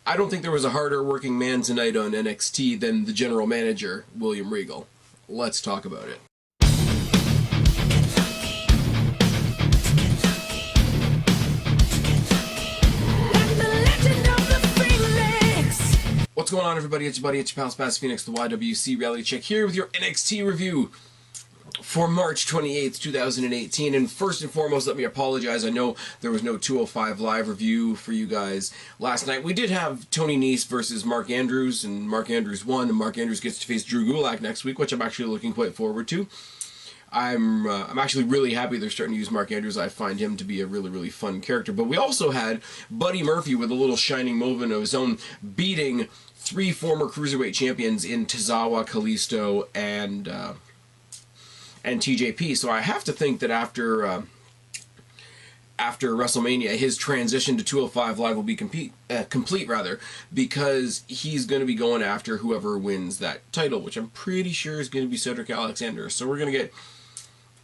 I don't think there was a harder working man tonight on NXT than the general manager, William Regal. Let's talk about it. What's going on, everybody? It's your buddy, it's your pal Spaz Phoenix, the YWC reality check here with your NXT review for March 28th, 2018. And first and foremost, let me apologize. I know there was no 205 live review for you guys last night. We did have Tony Nese versus Mark Andrews, and Mark Andrews won, and Mark Andrews gets to face Drew Gulak next week, which I'm actually looking quite forward to. I'm actually really happy they're starting to use Mark Andrews. I find him to be a really, really fun character. But we also had Buddy Murphy with a little shining moment of his own, beating three former Cruiserweight champions in Tozawa, Kalisto, and TJP. So I have to think that after WrestleMania, his transition to 205 Live will be complete, because he's going to be going after whoever wins that title, which I'm pretty sure is going to be Cedric Alexander. So we're going to get,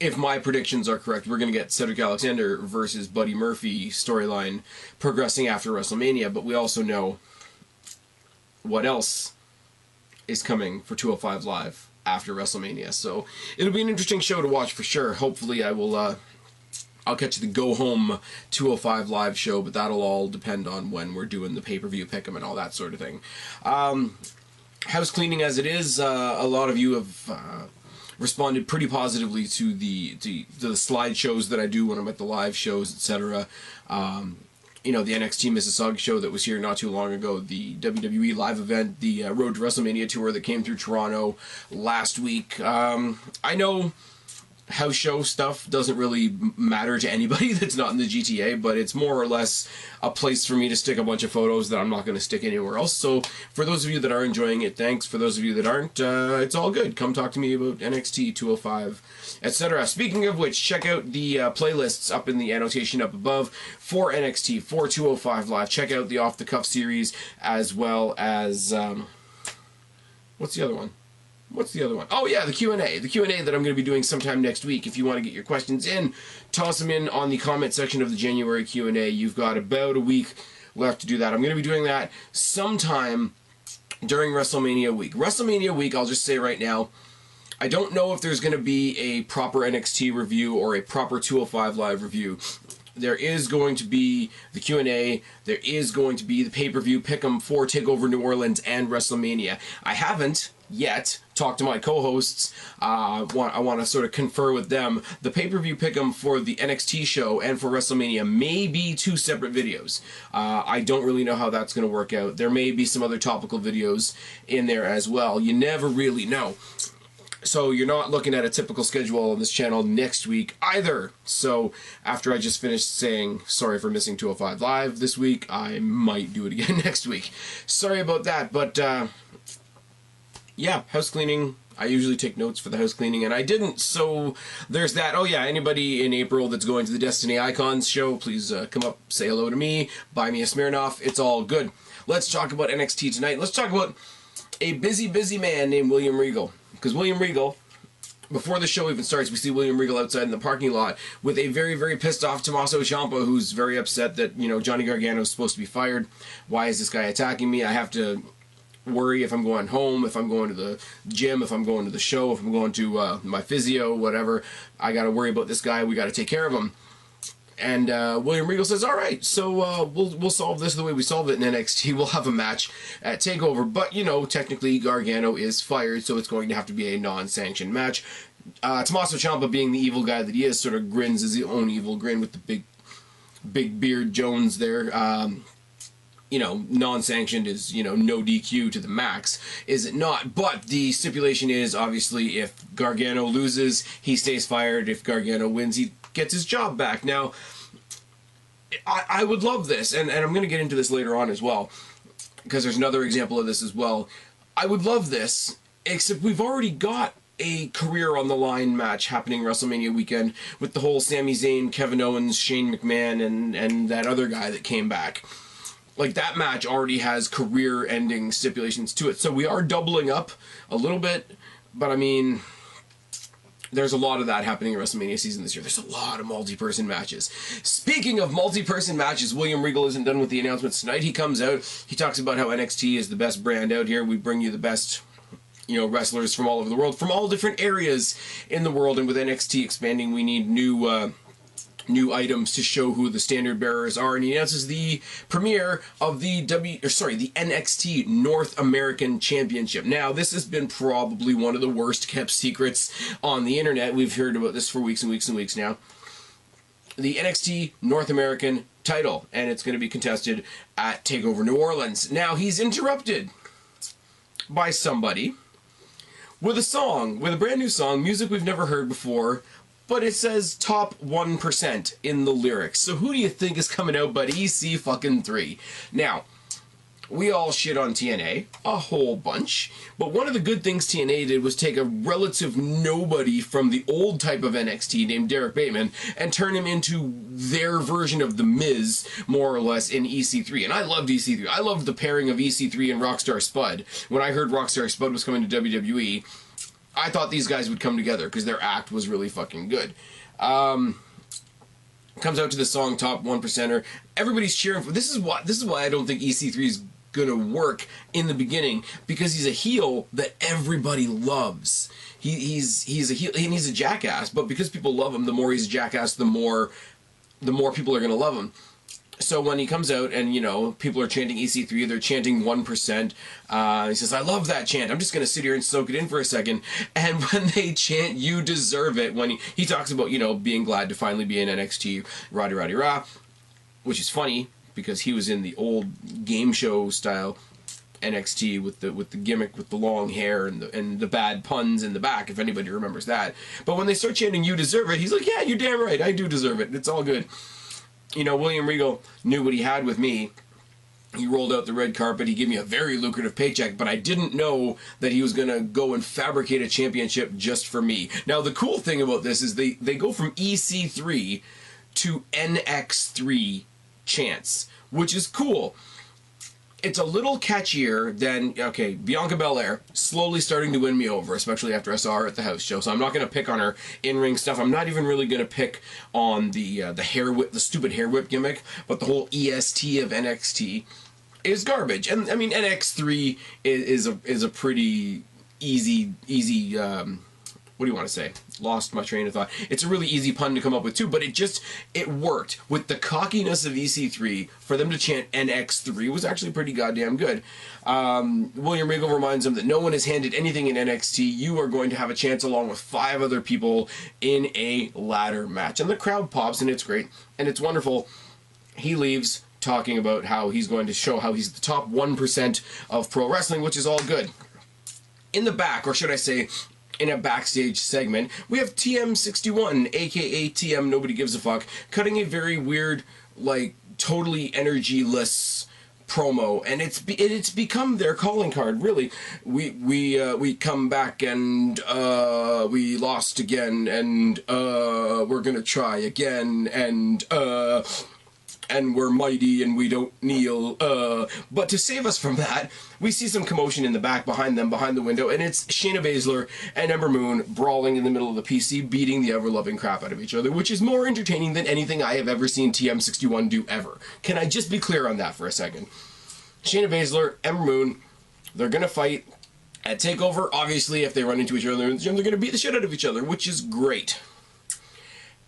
if my predictions are correct, we're going to get Cedric Alexander versus Buddy Murphy storyline progressing after WrestleMania, but we also know what else is coming for 205 Live after WrestleMania. So it'll be an interesting show to watch for sure. Hopefully I will I'll catch the go home 205 Live show, but that'll all depend on when we're doing the pay-per-view pick'em and all that sort of thing. House cleaning as it is, a lot of you have responded pretty positively to the slideshows that I do when I'm at the live shows, etc. You know, the NXT Mississauga show that was here not too long ago, the WWE live event, the Road to WrestleMania tour that came through Toronto last week. I know house show stuff doesn't really matter to anybody that's not in the GTA, but it's more or less a place for me to stick a bunch of photos that I'm not going to stick anywhere else. So for those of you that are enjoying it, thanks. For those of you that aren't, it's all good. Come talk to me about NXT 205, etc. Speaking of which, check out the playlists up in the annotation up above for NXT, for 205 Live. Check out the Off the Cuff series, as well as what's the other one? Oh yeah, the Q&A. The Q&A that I'm going to be doing sometime next week. If you want to get your questions in, toss them in on the comment section of the January Q&A. You've got about a week left to do that. I'm going to be doing that sometime during WrestleMania week. WrestleMania week, I'll just say right now, I don't know if there's going to be a proper NXT review or a proper 205 Live review. There is going to be the Q&A, there is going to be the pay-per-view pick'em for TakeOver New Orleans and WrestleMania. I haven't yet talked to my co-hosts. I want to sort of confer with them. The pay-per-view pick'em for the NXT show and for WrestleMania may be two separate videos. I don't really know how that's going to work out. There may be some other topical videos in there as well. You never really know. So you're not looking at a typical schedule on this channel next week either. So after I just finished saying sorry for missing 205 Live this week, I might do it again next week. Sorry about that, but yeah, house cleaning. I usually take notes for the house cleaning, and I didn't, so there's that. Oh yeah, anybody in April that's going to the Destiny Icons show, please come up, say hello to me, buy me a Smirnoff. It's all good. Let's talk about NXT tonight. Let's talk about a busy, busy man named William Regal. Because William Regal, before the show even starts, we see William Regal outside in the parking lot with a very, very pissed off Tommaso Ciampa, who's very upset that, you know, Johnny Gargano is supposed to be fired. Why is this guy attacking me? I have to worry if I'm going home, if I'm going to the gym, if I'm going to the show, if I'm going to my physio, whatever. I got to worry about this guy. We got to take care of him. And William Regal says, all right, so we'll solve this the way we solve it in NXT. We'll have a match at TakeOver. But, you know, technically Gargano is fired, so it's going to have to be a non-sanctioned match. Tommaso Ciampa, being the evil guy that he is, sort of grins his own evil grin with the big beard Jones there. You know, non-sanctioned is, you know, no DQ to the max, is it not? But the stipulation is, obviously, if Gargano loses, he stays fired. If Gargano wins, he gets his job back. Now, I would love this, and I'm going to get into this later on as well, because there's another example of this as well. I would love this, except we've already got a career on the line match happening WrestleMania weekend with the whole Sami Zayn, Kevin Owens, Shane McMahon, and that other guy that came back. Like, that match already has career-ending stipulations to it. So we are doubling up a little bit, but I mean, there's a lot of that happening in WrestleMania season this year. There's a lot of multi-person matches. Speaking of multi-person matches, William Regal isn't done with the announcements tonight. He comes out, he talks about how NXT is the best brand out here. We bring you the best, you know, wrestlers from all over the world, from all different areas in the world, and with NXT expanding, we need new items to show who the standard bearers are, and he announces the premiere of the the NXT North American Championship. Now, this has been probably one of the worst kept secrets on the internet. We've heard about this for weeks and weeks and weeks now. The NXT North American title, and it's going to be contested at TakeOver New Orleans. Now, he's interrupted by somebody with a brand new song, music we've never heard before, but it says top 1% in the lyrics. So who do you think is coming out but EC3? Now, we all shit on TNA, a whole bunch, but one of the good things TNA did was take a relative nobody from the old type of NXT named Derek Bateman and turn him into their version of The Miz, more or less, in EC3. And I loved EC3. I loved the pairing of EC3 and Rockstar Spud. When I heard Rockstar Spud was coming to WWE, I thought these guys would come together because their act was really fucking good. Comes out to the song Top 1%er. Everybody's cheering for this is why I don't think EC3 is gonna work in the beginning, because he's a heel that everybody loves. He's a heel and he's a jackass, but because people love him, the more he's a jackass, the more people are gonna love him. So when he comes out and, you know, people are chanting EC3, they're chanting 1%. He says, I love that chant. I'm just going to sit here and soak it in for a second. And when they chant, you deserve it, when he talks about, you know, being glad to finally be in NXT, rah, which is funny because he was in the old game show style NXT with the gimmick with the long hair and the bad puns in the back, if anybody remembers that. But when they start chanting, you deserve it, he's like, yeah, you're damn right. I do deserve it. It's all good. You know, William Regal knew what he had with me. He rolled out the red carpet. He gave me a very lucrative paycheck, but I didn't know that he was going to go and fabricate a championship just for me. Now, the cool thing about this is they go from EC3 to NX3 chants, which is cool. It's a little catchier than, okay, Bianca Belair slowly starting to win me over, especially after I saw her at the house show. So I'm not going to pick on her in-ring stuff. I'm not even really going to pick on the hair whip, the stupid hair whip gimmick, but the whole EST of NXT is garbage. And I mean, NX3 is a pretty easy what do you want to say? Lost my train of thought. It's a really easy pun to come up with too, but it worked. With the cockiness of EC3, for them to chant NX3 was actually pretty goddamn good. William Regal reminds them that no one has handed anything in NXT. You are going to have a chance along with 5 other people in a ladder match. And the crowd pops, and it's great, and it's wonderful. He leaves talking about how he's going to show how he's the top 1% of pro wrestling, which is all good. In the back, or should I say, in a backstage segment, we have TM61, aka TM Nobody Gives a Fuck, cutting a very weird, like, totally energyless promo, and it's become their calling card, really. We come back and we lost again, and we're gonna try again, and we're mighty and we don't kneel. But to save us from that, we see some commotion in the back behind them, behind the window, and it's Shayna Baszler and Ember Moon brawling in the middle of the PC, beating the ever-loving crap out of each other, which is more entertaining than anything I have ever seen TM61 do ever. Can I just be clear on that for a second? Shayna Baszler, Ember Moon, they're gonna fight at TakeOver. Obviously, if they run into each other in the gym, they're gonna beat the shit out of each other, which is great.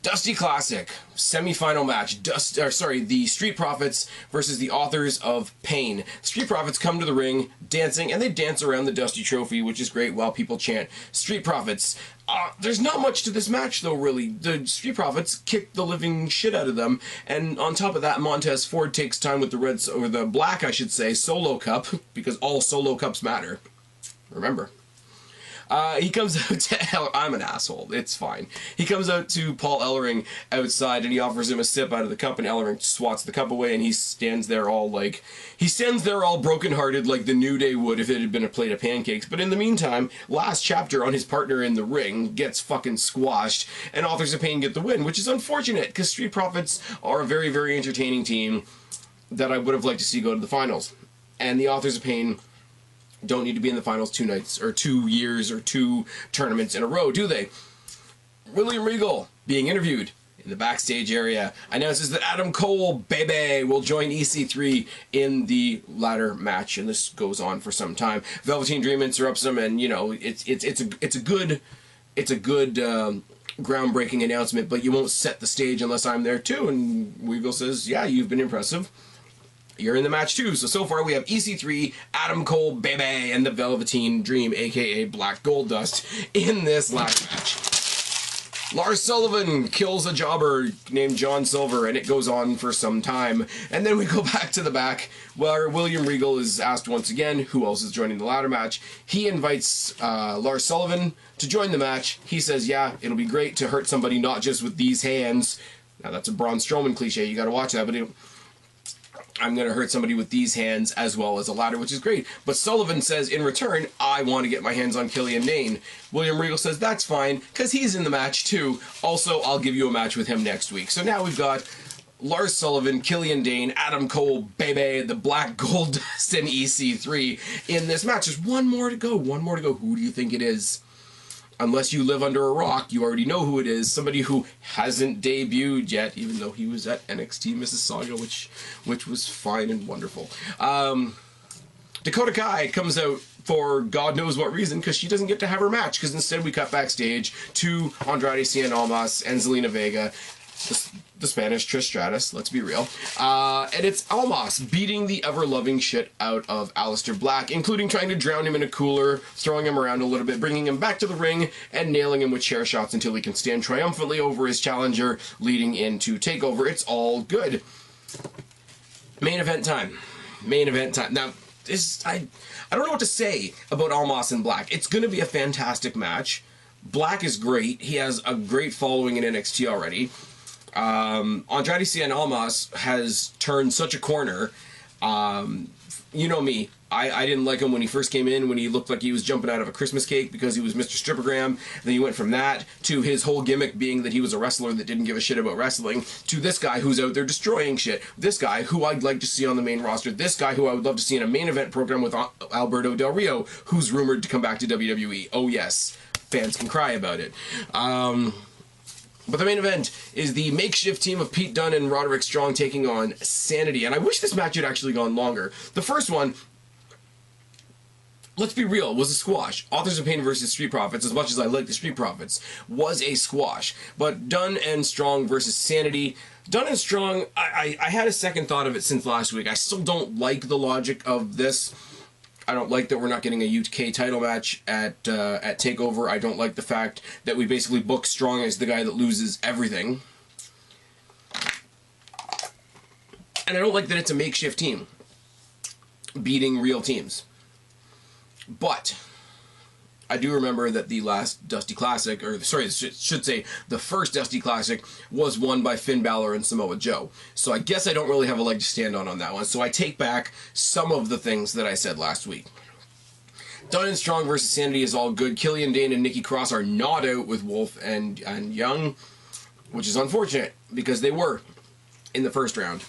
Dusty Classic, semi-final match. The Street Profits versus the Authors of Pain. Street Profits come to the ring, dancing, and they dance around the Dusty Trophy, which is great, while people chant Street Profits. There's not much to this match, though, really. The Street Profits kick the living shit out of them, and on top of that, Montez Ford takes time with the black, I should say, Solo Cup, because all Solo Cups matter. Remember. He comes out to I'm an asshole. It's fine. He comes out to Paul Ellering outside, and he offers him a sip out of the cup, and Ellering swats the cup away, and he stands there all brokenhearted like the New Day would if it had been a plate of pancakes. But in the meantime, last chapter on his partner in the ring gets fucking squashed, and Authors of Pain get the win, which is unfortunate, because Street Profits are a very, very entertaining team that I would have liked to see go to the finals. And the Authors of Pain don't need to be in the finals 2 nights or 2 years or 2 tournaments in a row, do they? William Regal being interviewed in the backstage area announces that Adam Cole, baby, will join EC3 in the ladder match, and this goes on for some time. Velveteen Dream interrupts him, and you know it's a good groundbreaking announcement, but you won't set the stage unless I'm there too. And Regal says, "Yeah, you've been impressive. You're in the match too." So far we have EC3, Adam Cole, baby, and the Velveteen Dream, aka Black Goldust, in this last match. Lars Sullivan kills a jobber named John Silver, and it goes on for some time. And then we go back to the back, where William Regal is asked once again who else is joining the ladder match. He invites Lars Sullivan to join the match. He says, yeah, it'll be great to hurt somebody not just with these hands. Now that's a Braun Strowman cliche, you gotta watch that, but I'm going to hurt somebody with these hands as well as a ladder, which is great. But Sullivan says, in return, I want to get my hands on Killian Dane. William Regal says, that's fine, because he's in the match too. Also, I'll give you a match with him next week. So now we've got Lars Sullivan, Killian Dane, Adam Cole, baby, the Black Goldust, and EC3 in this match. There's one more to go. One more to go. Who do you think it is? Unless you live under a rock, you already know who it is. Somebody who hasn't debuted yet, even though he was at NXT Mississauga, which was fine and wonderful. Dakota Kai comes out for God knows what reason, because she doesn't get to have her match, because instead we cut backstage to Andrade Cien Almas and Zelina Vega, the Spanish Trish Stratus, let's be real. And it's Almas beating the ever-loving shit out of Aleister Black, including trying to drown him in a cooler, throwing him around a little bit, bringing him back to the ring, and nailing him with chair shots until he can stand triumphantly over his challenger, leading into TakeOver. It's all good. Main event time. Main event time. Now, I don't know what to say about Almas and Black. It's going to be a fantastic match. Black is great. He has a great following in NXT already. Andrade Cien Almas has turned such a corner. You know me. I didn't like him when he first came in, when he looked like he was jumping out of a Christmas cake because he was Mr. Strippergram. Then he went from that to his whole gimmick being that he was a wrestler that didn't give a shit about wrestling, to this guy who's out there destroying shit. This guy who I'd like to see on the main roster. This guy who I would love to see in a main event program with Alberto Del Rio, who's rumored to come back to WWE. Oh yes, fans can cry about it. But the main event is the makeshift team of Pete Dunne and Roderick Strong taking on Sanity. And I wish this match had actually gone longer. The first one, let's be real, was a squash. Authors of Pain versus Street Profits, as much as I like the Street Profits, was a squash. But Dunne and Strong versus Sanity. Dunne and Strong, I had a second thought of it since last week. I still don't like the logic of this. I don't like that we're not getting a UK title match at TakeOver. I don't like the fact that we basically book Strong as the guy that loses everything. And I don't like that it's a makeshift team beating real teams. But I do remember that the last Dusty Classic, or sorry, I should say the first Dusty Classic, was won by Finn Balor and Samoa Joe. So I guess I don't really have a leg to stand on that one. So I take back some of the things that I said last week. Dunne and Strong versus Sanity is all good. Killian Dane and Nikki Cross are not out with Wolf and Young, which is unfortunate because they were in the first round.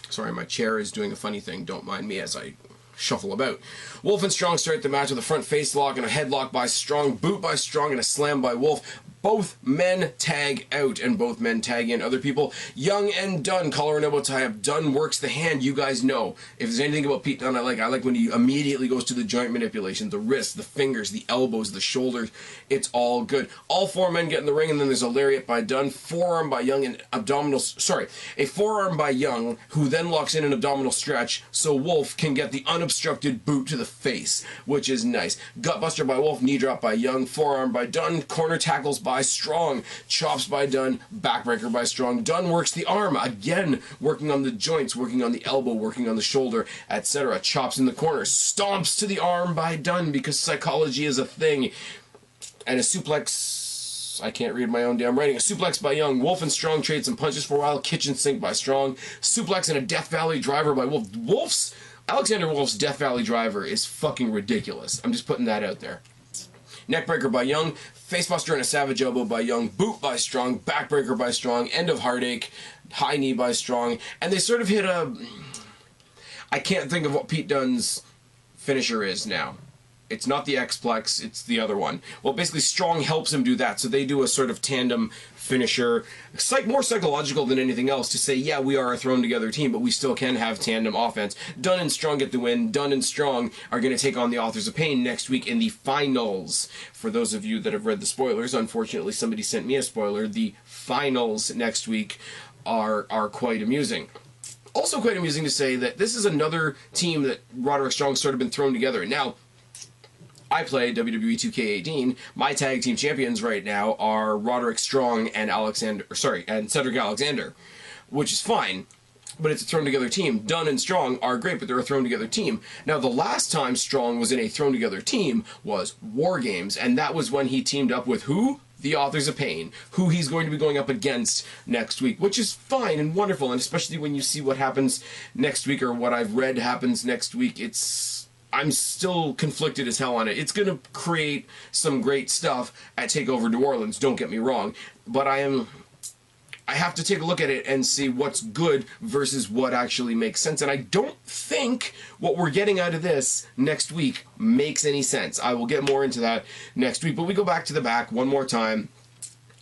Sorry, my chair is doing a funny thing. Don't mind me as I shuffle about. Wolf and Strong start the match with a front face lock and a headlock by Strong, boot by Strong, and a slam by Wolf. Both men tag out, and both men tag in other people. Young and Dunne, collar and elbow tie-up. Dunne works the hand, you guys know. If there's anything about Pete Dunne I like when he immediately goes to the joint manipulation, the wrists, the fingers, the elbows, the shoulders. It's all good. All four men get in the ring, and then there's a lariat by Dunne, forearm by Young, and a forearm by Young, who then locks in an abdominal stretch, so Wolf can get the unobstructed boot to the face, which is nice. Gutbuster by Wolf, knee drop by Young, forearm by Dunne, corner tackles by Strong, chops by Dunne, backbreaker by Strong. Dunne works the arm, again, working on the joints, working on the elbow, working on the shoulder, etc. Chops in the corner, stomps to the arm by Dunne because psychology is a thing. And a suplex, I can't read my own damn writing, a suplex by Young. Wolf and Strong trade some punches for a while, kitchen sink by Strong, suplex and a Death Valley driver by Wolf. Alexander Wolf's Death Valley driver is fucking ridiculous. I'm just putting that out there. Neckbreaker by Young, facebuster and a savage elbow by Young, boot by Strong, backbreaker by Strong, end of heartache, high knee by Strong, and they sort of hit a... I can't think of what Pete Dunne's finisher is now. It's not the X-Plex, it's the other one. Well, basically Strong helps him do that, so they do a sort of tandem finisher. It's like more psychological than anything else to say, yeah, we are a thrown together team, but we still can have tandem offense. Dunn and Strong get the win. Dunn and Strong are going to take on the Authors of Pain next week in the finals. For those of you that have read the spoilers, unfortunately somebody sent me a spoiler. The finals next week are quite amusing. Also quite amusing to say that this is another team that Roderick Strong's sort of been thrown together. Now, I play WWE 2K18. My tag team champions right now are Roderick Strong and Cedric Alexander, which is fine, but it's a thrown together team. Dunn and Strong are great, but they're a thrown together team. Now, the last time Strong was in a thrown together team was WarGames, and that was when he teamed up with who? The Authors of Pain, who he's going to be going up against next week, which is fine and wonderful, and especially when you see what happens next week, or what I've read happens next week, I'm still conflicted as hell on it. It's going to create some great stuff at TakeOver New Orleans, don't get me wrong, but I have to take a look at it and see what's good versus what actually makes sense, and I don't think what we're getting out of this next week makes any sense. I will get more into that next week, but we go back to the back one more time.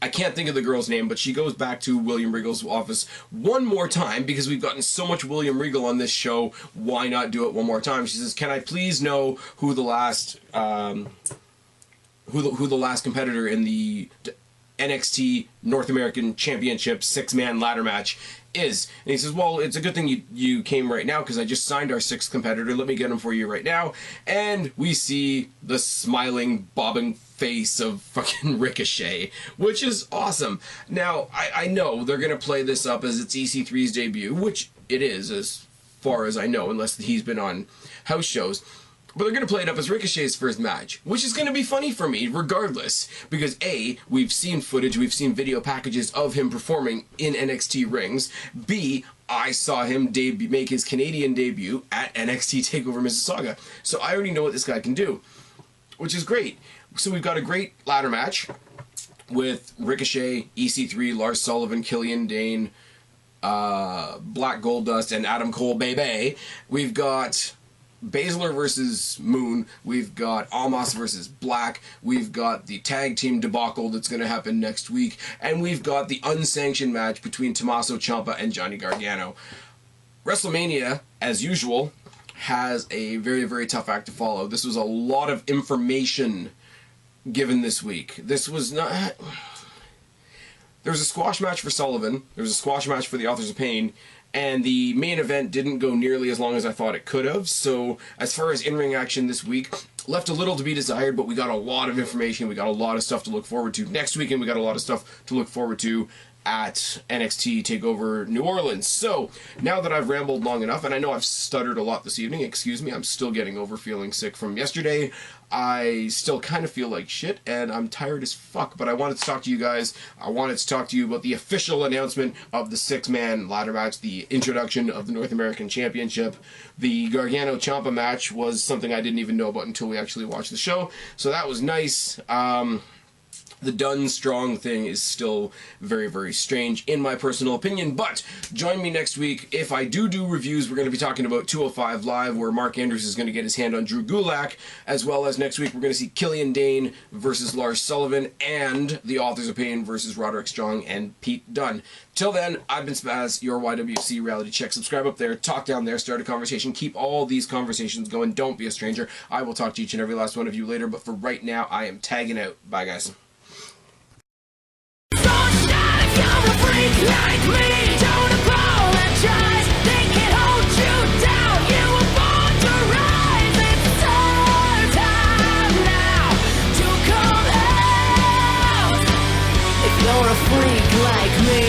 I can't think of the girl's name, but she goes back to William Regal's office one more time because we've gotten so much William Regal on this show. Why not do it one more time? She says, "Can I please know who the last who the last competitor in the NXT North American Championship 6-man ladder match is?" And he says, "Well, it's a good thing you came right now because I just signed our 6th competitor. Let me get him for you right now." And we see the smiling, bobbing face of fucking Ricochet, which is awesome. Now, I know they're going to play this up as it's EC3's debut, which it is as far as I know, unless he's been on house shows. But they're going to play it up as Ricochet's first match, which is going to be funny for me regardless, because A, we've seen footage, we've seen video packages of him performing in NXT rings. B, I saw him make his Canadian debut at NXT TakeOver Mississauga. So I already know what this guy can do, which is great. So we've got a great ladder match with Ricochet, EC3, Lars Sullivan, Killian Dane, Black Goldust, and Adam Cole Bebe. We've got Baszler versus Moon. We've got Almas versus Black. We've got the tag team debacle that's going to happen next week. And we've got the unsanctioned match between Tommaso Ciampa and Johnny Gargano. WrestleMania, as usual, has a very, very tough act to follow. This was a lot of information given this week. This was not... There was a squash match for Sullivan. There was a squash match for the Authors of Pain. And the main event didn't go nearly as long as I thought it could have. So as far as in-ring action this week, left a little to be desired, but we got a lot of information. We got a lot of stuff to look forward to next week, and we got a lot of stuff to look forward to at NXT TakeOver New Orleans. So now that I've rambled long enough, and I know I've stuttered a lot this evening, excuse me, I'm still getting over feeling sick from yesterday. I still kind of feel like shit, and I'm tired as fuck, but I wanted to talk to you guys. I wanted to talk to you about the official announcement of the 6-man ladder match, the introduction of the North American Championship. The Gargano Ciampa match was something I didn't even know about until we actually watched the show, so that was nice. The Dunn Strong thing is still very, very strange, in my personal opinion. But join me next week. If I do reviews, we're going to be talking about 205 Live, where Mark Andrews is going to get his hand on Drew Gulak, as well as next week we're going to see Killian Dane versus Lars Sullivan, and the Authors of Pain versus Roderick Strong and Pete Dunne. Till then, I've been Spaz, your YWC Reality Check. Subscribe up there, talk down there, start a conversation. Keep all these conversations going. Don't be a stranger. I will talk to each and every last one of you later, but for right now, I am tagging out. Bye, guys. Like me, don't apologize. They can hold you down. You were born to rise. It's our time now to come out. If you're a freak like me.